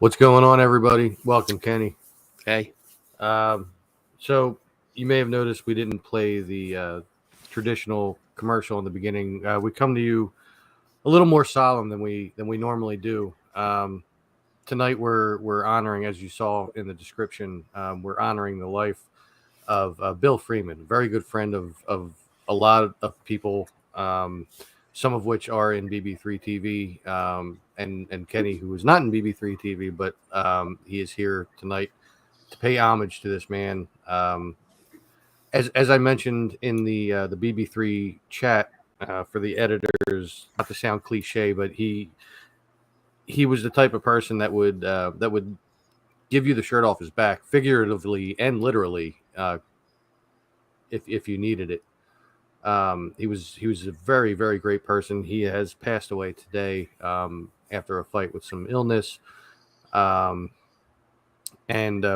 What's going on, everybody? Welcome, Kenny. Hey. Um, so you may have noticed we didn't play the traditional commercial in the beginning. We come to you a little more solemn than we normally do. Tonight we're honoring, as you saw in the description, we're honoring the life of Bill Freeman, a very good friend of a lot of people. Some of which are in BB3 TV, and Kenny, who is not in BB3 TV, but he is here tonight to pay homage to this man. As I mentioned in the BB3 chat, for the editors, not to sound cliche, but he was the type of person that would give you the shirt off his back, figuratively and literally, if you needed it. He was a very, very great person. He has passed away today, after a fight with some illness, and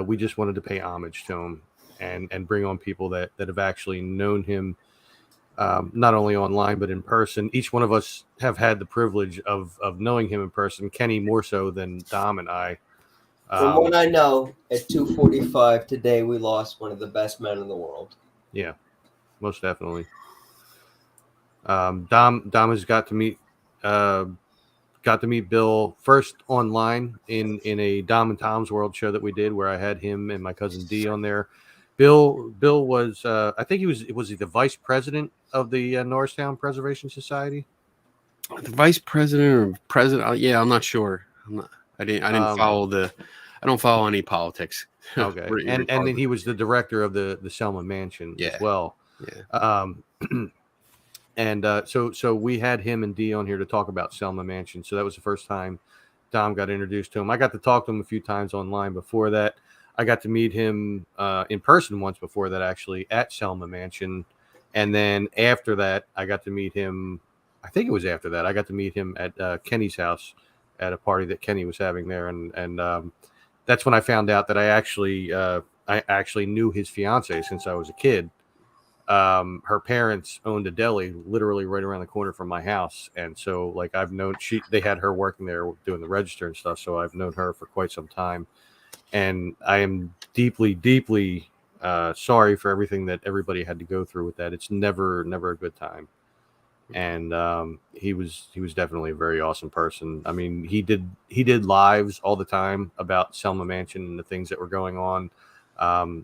we just wanted to pay homage to him and bring on people that have actually known him, not only online but in person. Each one of us have had the privilege of knowing him in person. Kenny more so than Dom and I. From what I know, at 2:45 today, we lost one of the best men in the world. Yeah, most definitely. Dom has got to meet Bill first online in a Dom and Tom's World show that we did, where I had him and my cousin D on there. Bill was, I think was he the vice president of the Norristown Preservation Society? The vice president or president? Yeah, I'm not sure. I didn't follow I don't follow any politics. Okay, and then he was the director of the Selma Mansion as well. Yeah. And so we had him and D on here to talk about Selma Mansion. So that was the first time Dom got introduced to him. I got to talk to him a few times online before that. I got to meet him in person once before that, actually, at Selma Mansion. And then after that, I got to meet him. I think it was after that. I got to meet him at Kenny's house at a party that Kenny was having there. And that's when I found out that I actually knew his fiance since I was a kid. Her parents owned a deli literally right around the corner from my house, and so like they had her working there doing the register and stuff, so I've known her for quite some time, and I am deeply sorry for everything that everybody had to go through with that. It's never a good time. And he was definitely a very awesome person. I mean, he did lives all the time about Selma Mansion and the things that were going on.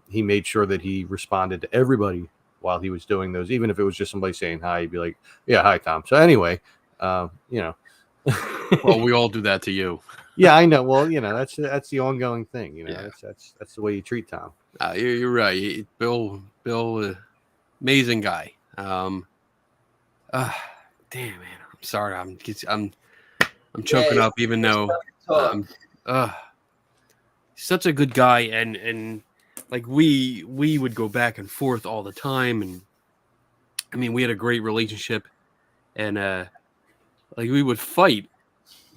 He made sure that he responded to everybody while he was doing those, even if it was just somebody saying hi, he'd be like, "Yeah, hi, Tom." So anyway, Well, we all do that to you. Yeah, I know. Well, that's the ongoing thing. Yeah. That's the way you treat Tom. You're right. Bill, amazing guy. Damn, man, I'm sorry. I'm choking up, even though such a good guy, and like we would go back and forth all the time, and I mean, we had a great relationship, and like we would fight,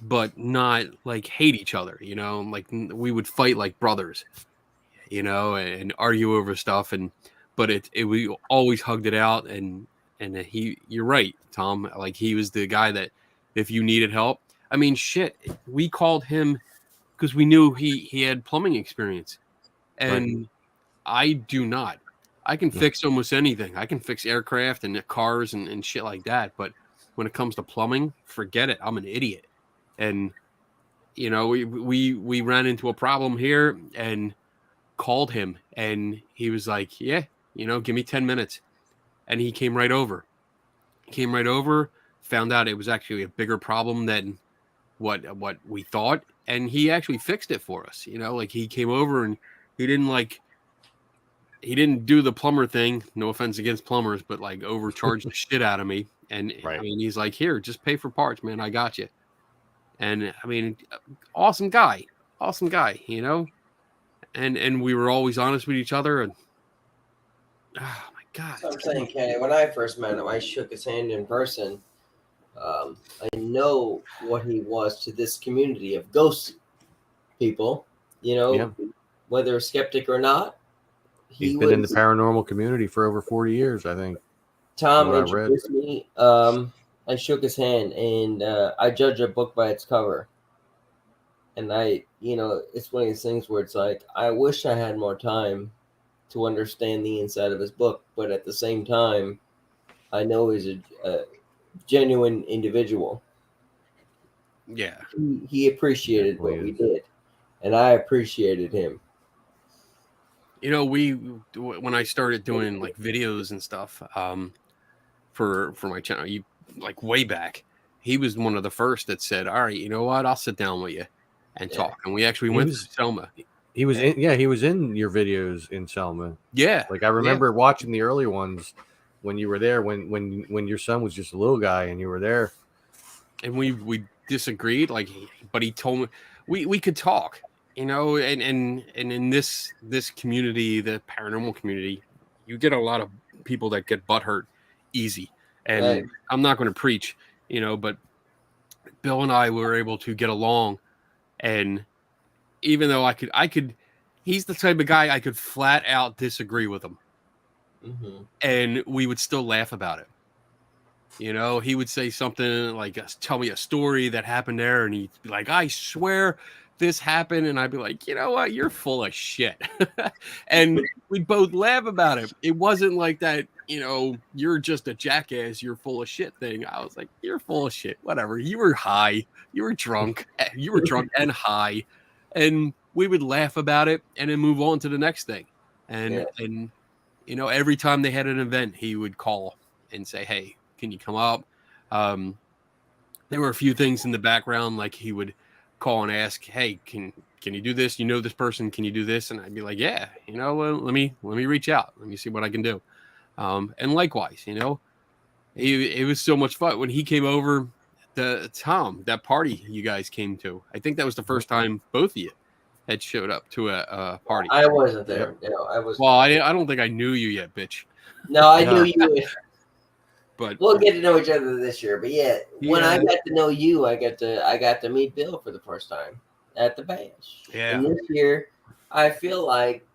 but not like hate each other, like we would fight like brothers, and argue over stuff, but we always hugged it out, and you're right, Tom, like he was the guy that if you needed help, I mean, shit, we called him because we knew he had plumbing experience, and right. I do not. I can fix almost anything. I can fix aircraft and cars and shit like that. But when it comes to plumbing, forget it. I'm an idiot. And, we ran into a problem here and called him. And he was like, yeah, give me 10 minutes. And he came right over. Found out it was actually a bigger problem than what we thought. And he actually fixed it for us. Like he came over and he didn't do the plumber thing. No offense against plumbers, but like overcharged the shit out of me. And right. I mean, he's like, here, just pay for parts, man. I got you. And I mean, awesome guy, and we were always honest with each other. And oh my God. So I'm saying, Kenny, when I first met him, I shook his hand in person. I know what he was to this community of ghost people, whether a skeptic or not. He's been in the paranormal community for over 40 years, I think. Tom introduced me. I shook his hand, and I judge a book by its cover. And it's one of these things where it's like, I wish I had more time to understand the inside of his book, but at the same time, I know he's a genuine individual. Yeah. He appreciated what we did, and I appreciated him. You know, when I started doing like videos and stuff, for my channel, like way back, he was one of the first that said, "All right, you know what? I'll sit down with you and talk." And we actually went to Selma. He was he was in your videos in Selma. Yeah, like I remember watching the early ones when you were there, when your son was just a little guy and you were there. And we disagreed, like, but he told me we could talk, you know, and in this community, the paranormal community, you get a lot of people that get butthurt easy. And Right. I'm not going to preach, you know, but Bill and I were able to get along, and even though I could, he's the type of guy I could flat out disagree with him, and we would still laugh about it. You know, he would say something like, tell me a story that happened there, and he'd be like, I swear this happened, and I'd be like, you know what, you're full of shit. And we'd both laugh about it. It wasn't like that, you know, you're just a jackass, you're full of shit thing. I was like, you're full of shit, whatever. You were high, you were drunk and high, and we would laugh about it and then move on to the next thing. And you know, every time they had an event, he would call and say, hey, can you come up? There were a few things in the background, like he would call and ask, hey, can you do this? You know this person, can you do this? And I'd be like, yeah, you know, let me reach out. Let me see what I can do. And likewise, you know, it was so much fun when he came over. That party you guys came to, I think that was the first time both of you had showed up to a party. I wasn't there. Yep. No, I was. Well, I don't think I knew you yet, bitch. No, I knew you. But we'll get to know each other this year. But when I got to know you, I got to meet Bill for the first time at the bash. Yeah. And this year, I feel like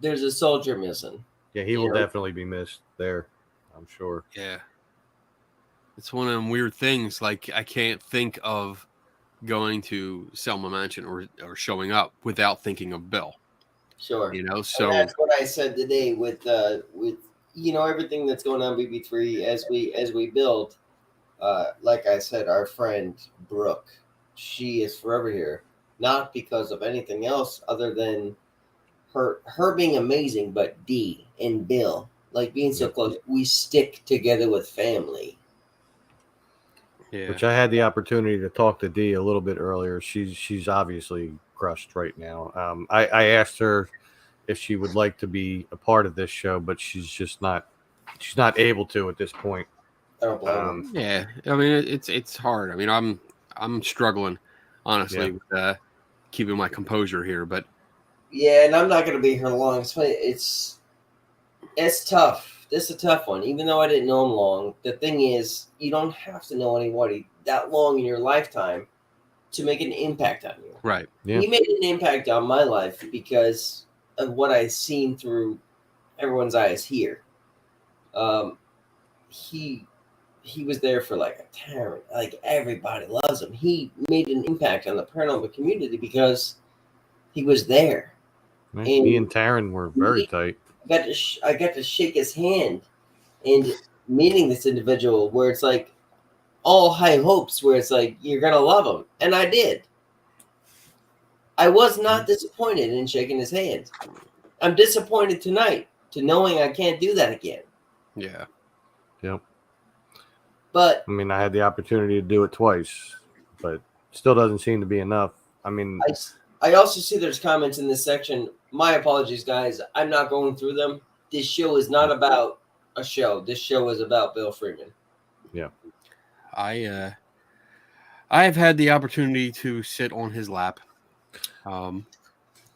there's a soldier missing. Yeah, he will definitely be missed there, I'm sure. Yeah. It's one of them weird things. Like, I can't think of going to Selma Mansion or showing up without thinking of Bill. Sure. You know, so and that's what I said today with you know, everything that's going on BB3 as we build. Like I said, our friend Brooke, she is forever here, not because of anything else other than her being amazing, but D and Bill, like being so close, we stick together with family. Yeah. Which I had the opportunity to talk to D a little bit earlier. She's obviously crushed right now. I asked her if she would like to be a part of this show, but she's not able to at this point. I don't blame yeah, I mean it's hard. I mean I'm struggling honestly with keeping my composure here, but yeah, and I'm not going to be here long. It's tough. This is a tough one. Even though I didn't know him long, the thing is, you don't have to know anybody that long in your lifetime to make an impact on you. Right. Yeah. He made an impact on my life because of what I've seen through everyone's eyes here. He was there for like a tyrant. Like, everybody loves him. He made an impact on the paranormal community because he was there. Right. Me and Taryn were very tight. I got to shake his hand, and meeting this individual where it's like all high hopes, where it's like you're gonna love him, and I did. I was not disappointed in shaking his hand. I'm disappointed tonight to knowing I can't do that again. Yeah. Yep. But I mean, I had the opportunity to do it twice, but still doesn't seem to be enough. I mean, I also see there's comments in this section. My apologies, guys. I'm not going through them. This show is not about a show. This show is about Bill Freeman. Yeah. I have had the opportunity to sit on his lap.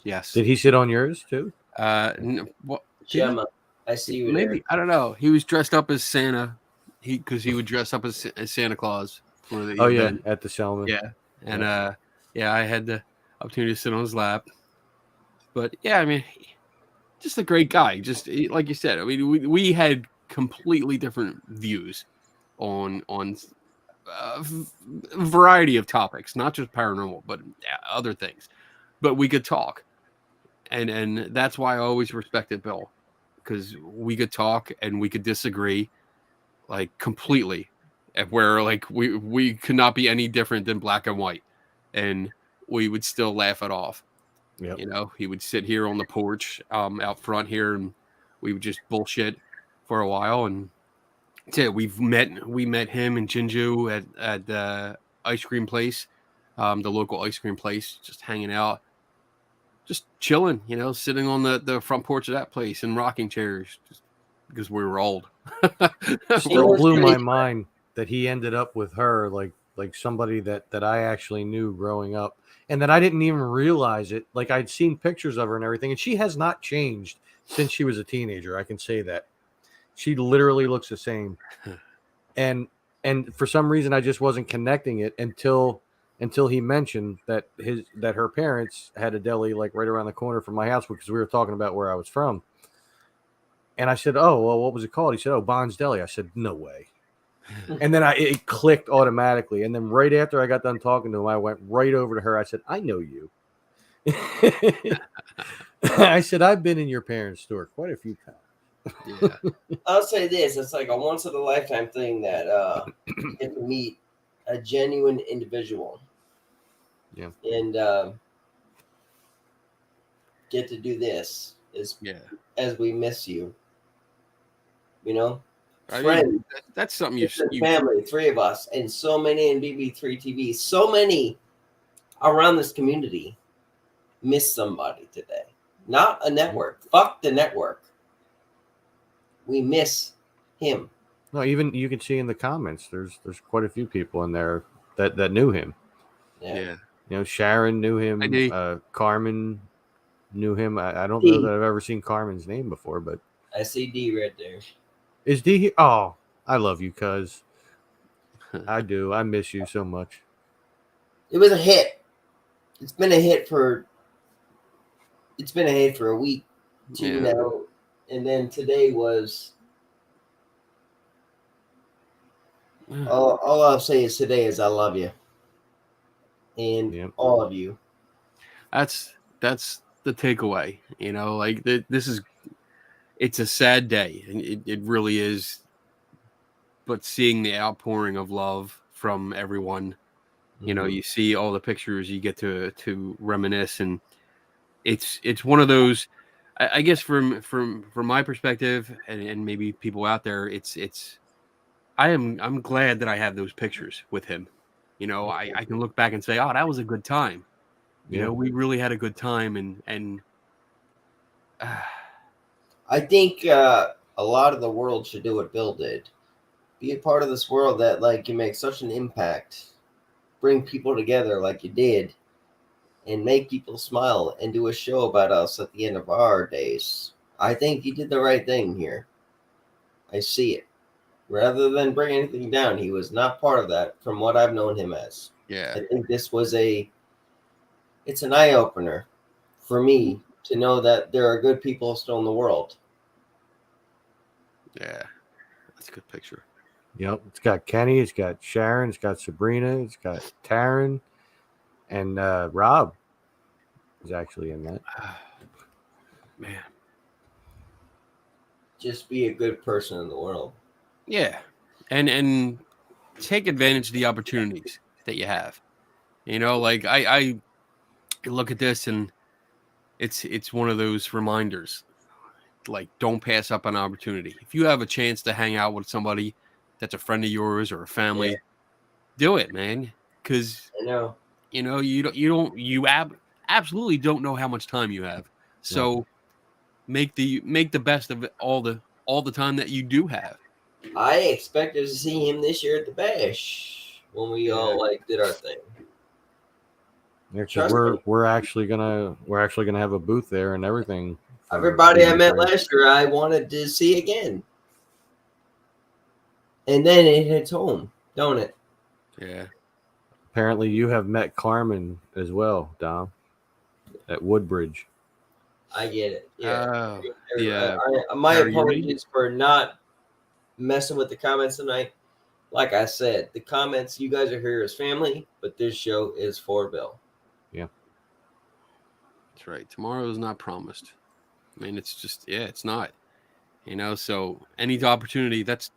Yes. Did he sit on yours too? What? Gemma, I see you maybe there. I don't know. He was dressed up as Santa. Because he would dress up as Santa Claus for the event. At the Selma. Yeah. And I had the opportunity to sit on his lap. But yeah, I mean, just a great guy. Just like you said, I mean, we had completely different views on a variety of topics, not just paranormal, but other things. But we could talk, and that's why I always respected Bill, because we could talk and we could disagree, like completely, and where like we could not be any different than black and white, and we would still laugh it off. Yep. You know, he would sit here on the porch out front here, and we would just bullshit for a while. And that's it. We met him and Jinju at the ice cream place, the local ice cream place, just hanging out, just chilling. You know, sitting on the front porch of that place in rocking chairs, just because we were old. Still was blew my pretty- mind that he ended up with her, like somebody that I actually knew growing up, and that I didn't even realize it. Like, I'd seen pictures of her and everything, and she has not changed since she was a teenager. I can say that. She literally looks the same. And for some reason I just wasn't connecting it until he mentioned that her parents had a deli like right around the corner from my house, because we were talking about where I was from. And I said, "Oh, well, what was it called?" He said, "Oh, Bond's Deli." I said, "No way." And then it clicked automatically. And then right after I got done talking to him, I went right over to her. I said, "I know you." I said, "I've been in your parents' store quite a few times." Yeah. I'll say this: it's like a once in a lifetime thing that you get to meet a genuine individual. Yeah. And get to do this as we miss you. You know, I friends, mean, that's something you family, three of us, and so many in BB3 TV, so many around this community miss somebody today. Not a network. Fuck the network. We miss him. No, even you can see in the comments, there's quite a few people in there that knew him. Yeah. You know, Sharon knew him. I do. Carmen knew him. I don't know that I've ever seen Carmen's name before, but I see D right there. is D here? Oh, I love you, cuz. I do. I miss you so much. It was a hit. It's been a hit for a week, two now, and then today was. All I'll say is today is I love you, and all of you. That's the takeaway. You know, like it's a sad day, and it really is. But seeing the outpouring of love from everyone, you know, you see all the pictures, you get to reminisce, and it's one of those. I guess from my perspective, and maybe people out there, I'm glad that I have those pictures with him. You know, I can look back and say, oh, that was a good time. You know, we really had a good time, and I think a lot of the world should do what Bill did. Be a part of this world that like can make such an impact, bring people together like you did, and make people smile and do a show about us at the end of our days. I think you did the right thing here. I see it. Rather than bring anything down, he was not part of that from what I've known him as. yeah, I think this was it's an eye opener for me to know that there are good people still in the world. yeah, that's a good picture. Yep, it's got Kenny, it's got Sharon, it's got Sabrina, it's got Taryn, and Rob is actually in that. Man, just be a good person in the world. Yeah, and take advantage of the opportunities that you have. You know, like I look at this, and it's one of those reminders. Like, don't pass up an opportunity. If you have a chance to hang out with somebody that's a friend of yours or a family, do it, man. Because I know, you know, you absolutely don't know how much time you have. So make the best of it all the time that you do have. I expected to see him this year at the Bash when we all like did our thing. Yeah, because we're actually gonna have a booth there and everything. Everybody I met last year, I wanted to see again, and then it hits home, don't it? Yeah. Apparently, you have met Carmen as well, Dom, at Woodbridge. I get it. Yeah. Yeah. My apologies for not messing with the comments tonight. like I said, the comments, you guys are here as family, but this show is for Bill. Yeah. That's right. Tomorrow is not promised. I mean, it's just, it's not, so any opportunity what,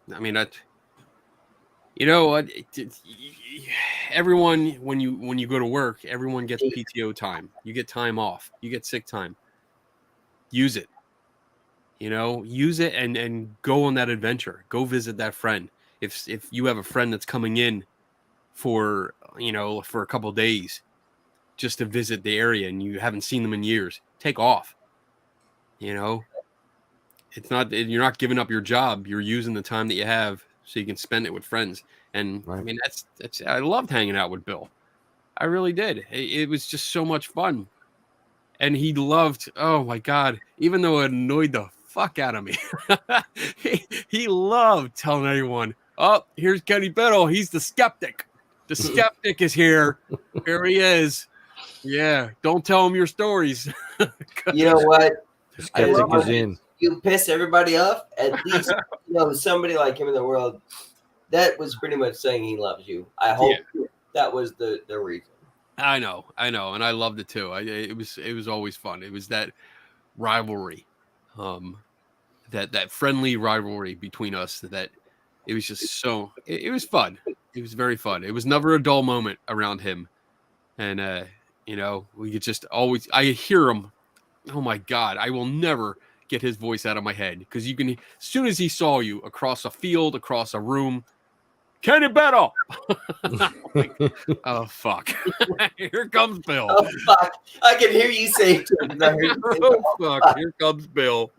everyone, when you go to work, everyone gets PTO time. You get time off. You get sick time. Use it. Use it and go on that adventure. Go visit that friend. If you have a friend that's coming in for a couple of days just to visit the area and you haven't seen them in years, take off. It's not, you're not giving up your job. You're using the time that you have so you can spend it with friends. And right. I mean, that's I loved hanging out with Bill. I really did. It was just so much fun. And he loved, oh my God, even though it annoyed the fuck out of me, he loved telling everyone, oh, here's Kenny Biddle. He's the skeptic. The skeptic is here. Here he is. Yeah, don't tell him your stories. You know what? The skeptic is in. You piss everybody off. At least somebody like him in the world. That was pretty much saying he loves you. I hope that was the reason. I know, and I loved it too. It was always fun. It was that rivalry, that friendly rivalry between us. That it was just so. It was fun. It was very fun. It was never a dull moment around him, and we could just always. I hear him. Oh my God! I will never get his voice out of my head because you can. As soon as he saw you across a field, across a room. Kenny Biddle. Oh fuck! Here comes Bill. Oh fuck! I can hear you say it. Oh fuck! Here comes Bill.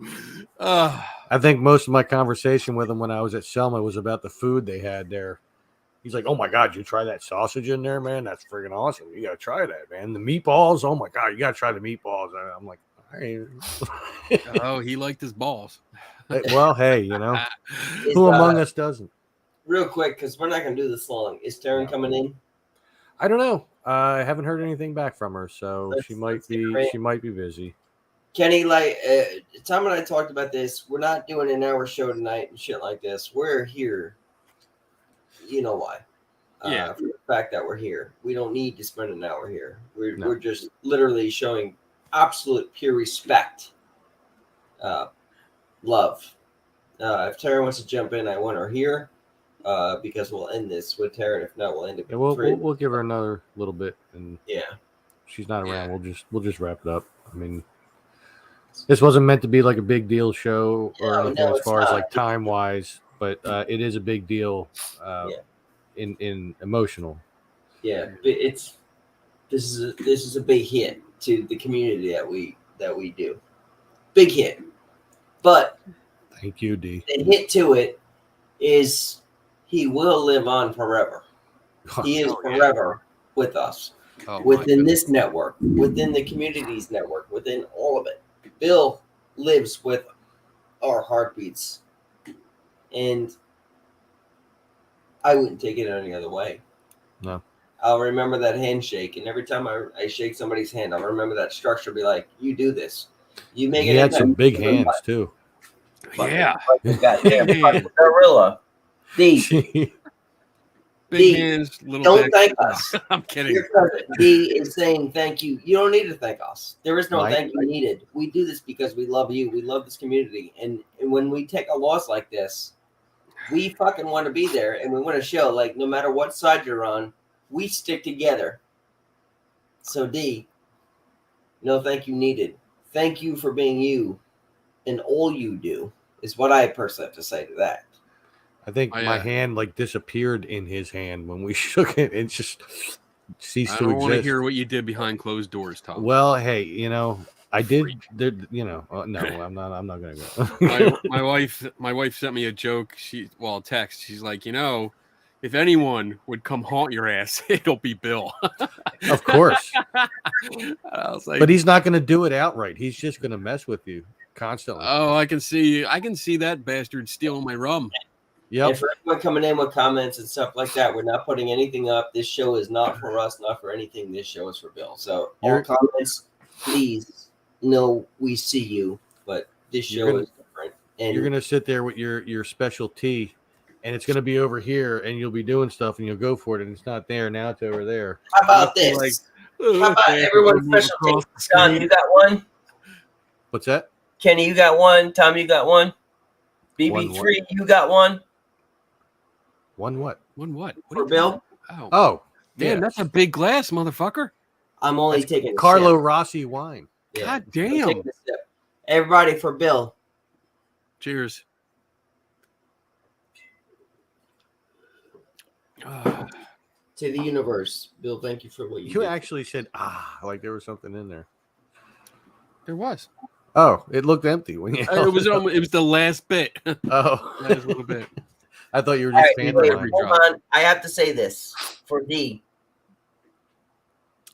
I think most of my conversation with him when I was at Selma was about the food they had there. He's like, "Oh my God, you try that sausage in there, man? That's freaking awesome. You gotta try that, man. The meatballs. Oh my God, you gotta try the meatballs." I'm like, all right. Oh, he liked his balls. Well, hey, who among us doesn't? Real quick, because we're not going to do this long. Is Taryn coming in? I don't know. I haven't heard anything back from her, so she might be busy. Kenny, Tom and I talked about this. We're not doing an hour show tonight and shit like this. We're here. You know why? For the fact that we're here. We don't need to spend an hour here. We're just literally showing absolute pure respect, love. If Taryn wants to jump in, I want her here. Because we'll end this with Taryn. If not, we'll end it. Yeah, we'll give her another little bit, and if she's not around. We'll just wrap it up. I mean, this wasn't meant to be like a big deal show or anything as far as like time wise, but it is a big deal. In emotional. Yeah, this is a big hit to the community that we do. Big hit, but thank you, D. The hit to it is. He will live on forever. He is forever with us, within this network, within the community's network, within all of it. Bill lives with our heartbeats, and I wouldn't take it any other way. No. I'll remember that handshake, and every time I shake somebody's hand, I'll remember that structure. Be like, you do this. You make it. He had some big hands too. Yeah. Goddamn gorilla. D. Big hands, little don't dick. thank us. I'm kidding. D is saying thank you. You don't need to thank us. There is no Right. thank you needed. We do this because we love you. We love this community. And when we take a loss like this, we fucking want to be there. And we want to show, like, no matter what side you're on, we stick together. So, D, no thank you needed. Thank you for being you and all you do is what I personally have to say to that. I think my hand like disappeared in his hand when we shook it. It just ceased to exist. I don't want to hear what you did behind closed doors, Tom. Well, hey, I did. No, I'm not. I'm not gonna go. my wife sent me a joke. A text. She's like, if anyone would come haunt your ass, it'll be Bill. Of course. I was like, but he's not going to do it outright. He's just going to mess with you constantly. Oh, I can see that bastard stealing my rum. Yep. And for everyone coming in with comments and stuff like that, we're not putting anything up. This show is not for us, not for anything. This show is for Bill. So all comments, please know we see you, but this show is different. And you're gonna sit there with your special tea and it's going to be over here, and you'll be doing stuff, and you'll go for it, and it's not there. Now it's over there. How about You'll be this? like, How about okay, everyone's move special across team? the John, screen. you got one? What's that? Kenny, you got one? Tom, you got one? One BB3, you got one? One what? One what? What For are you Bill? talking about? Oh, Damn, yeah. that's a big glass, motherfucker. I'm only That's taking a Carlo sip. Rossi wine. Yeah. God I'm damn. taking a sip. Everybody for Bill. Cheers. To the universe. Bill, thank you for what you You did. actually said, like there was something in there. There was. Oh, it looked empty when you. It was the last bit. Oh, Last little bit. I thought you were All just right, pantomiming. wait, hold on. I have to say this for D.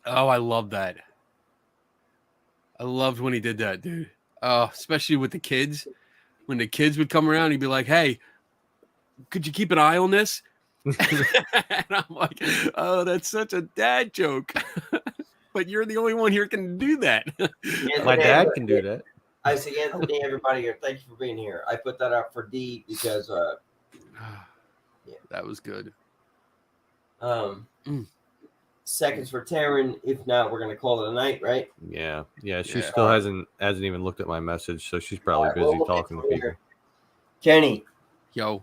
Oh, I love that. I loved when he did that, dude. Especially with the kids. When the kids would come around, he'd be like, "Hey, could you keep an eye on this?" And I'm like, "Oh, that's such a dad joke." But you're the only one here can do that. My dad can do that. I say, Anthony, everybody here, thank you for being here. I put that up for D because That was good. Seconds for Taryn. If not, we're gonna call it a night, right? Yeah. She Yeah. still hasn't even looked at my message, so she's probably busy we'll talking to get from people. here. Kenny, Yo,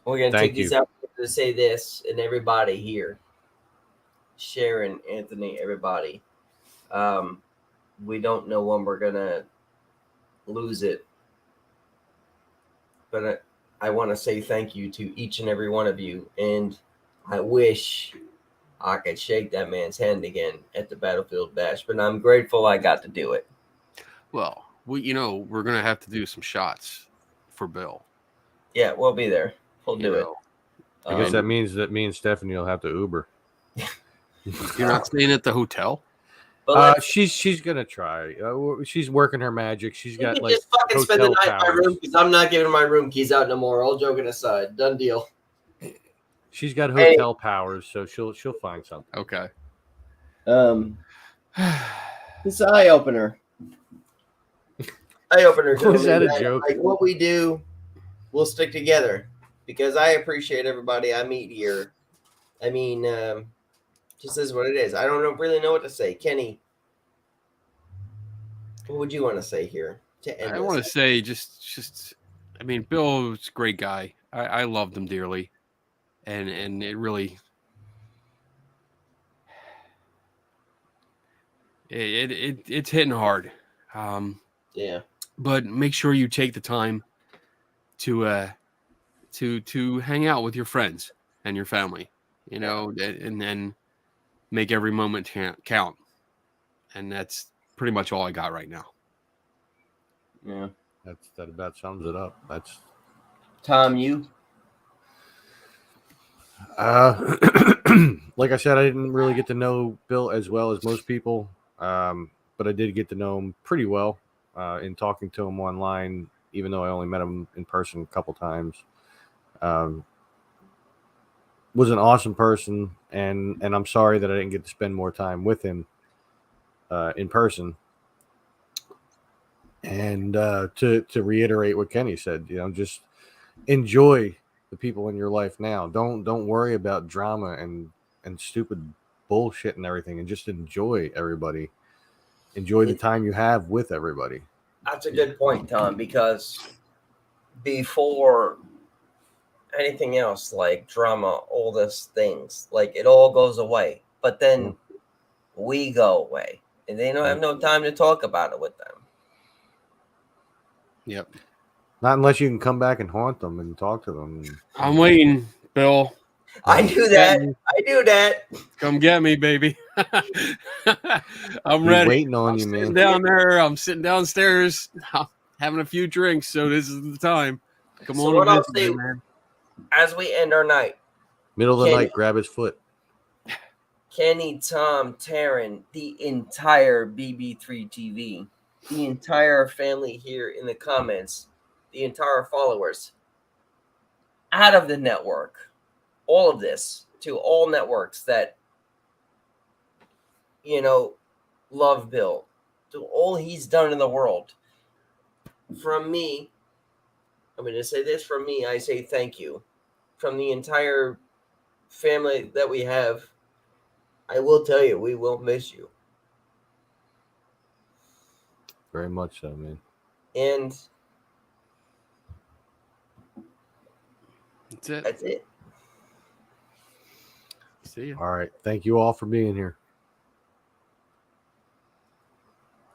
we're gonna Thank take these you. out to say this, and everybody here, Sharon, Anthony, everybody. We don't know when we're gonna lose it, but I want to say thank you to each and every one of you, and I wish I could shake that man's hand again at the Battlefield Bash, but I'm grateful I got to do it. well, we're gonna have to do some shots for Bill. Yeah, we'll be there. We'll do it. I guess that means that me and Stephanie will have to Uber. You're not staying at the hotel? But She's gonna try. She's working her magic. She's you got can like just fucking spend the hotel night in my powers. room because I'm not giving my room keys out no more. All joking aside, done deal. She's got hotel powers, so she'll find something. Okay. It's an eye opener. Eye opener. Was that a joke? Like what we do, we'll stick together because I appreciate everybody I meet here. I mean, just is what it is. I don't really know what to say. Kenny, what would you want to say here to end I this? want to say I mean, Bill was a great guy. I loved him dearly. And it really it's hitting hard. Yeah. But make sure you take the time to hang out with your friends and your family, and then make every moment count. And that's pretty much all I got right now. Yeah. That about sums it up. That's Tom, you? like I said, I didn't really get to know Bill as well as most people, but I did get to know him pretty well in talking to him online, even though I only met him in person a couple times. Was an awesome person, and I'm sorry that I didn't get to spend more time with him in person. And to reiterate what Kenny said, just enjoy the people in your life now. Don't worry about drama and stupid bullshit and everything, and just enjoy everybody. Enjoy the time you have with everybody. That's a good point, Tom, because before anything else, like drama, all those things, like it all goes away. But then we go away, and they don't have no time to talk about it with them. Yep. Not unless you can come back and haunt them and talk to them. I'm waiting, Bill. I do that. I do that. Come get me, baby. I'm ready. Waiting on you, sitting man. down there. I'm sitting downstairs, having a few drinks. So this is the time. Come So on, what I'll visit say, me, man. as we end our night, Middle of the Kenny. night, grab his foot. Kenny, Tom, Taryn, the entire BB3 TV, the entire family here in the comments, the entire followers, out of the network, all of this to all networks that, love Bill, to all he's done in the world. From me, I'm going to say this, from me, I say thank you. from the entire family that we have, I will tell you, we will miss you. Very much so, man. And That's it. that's it. See ya. All right. Thank you all for being here.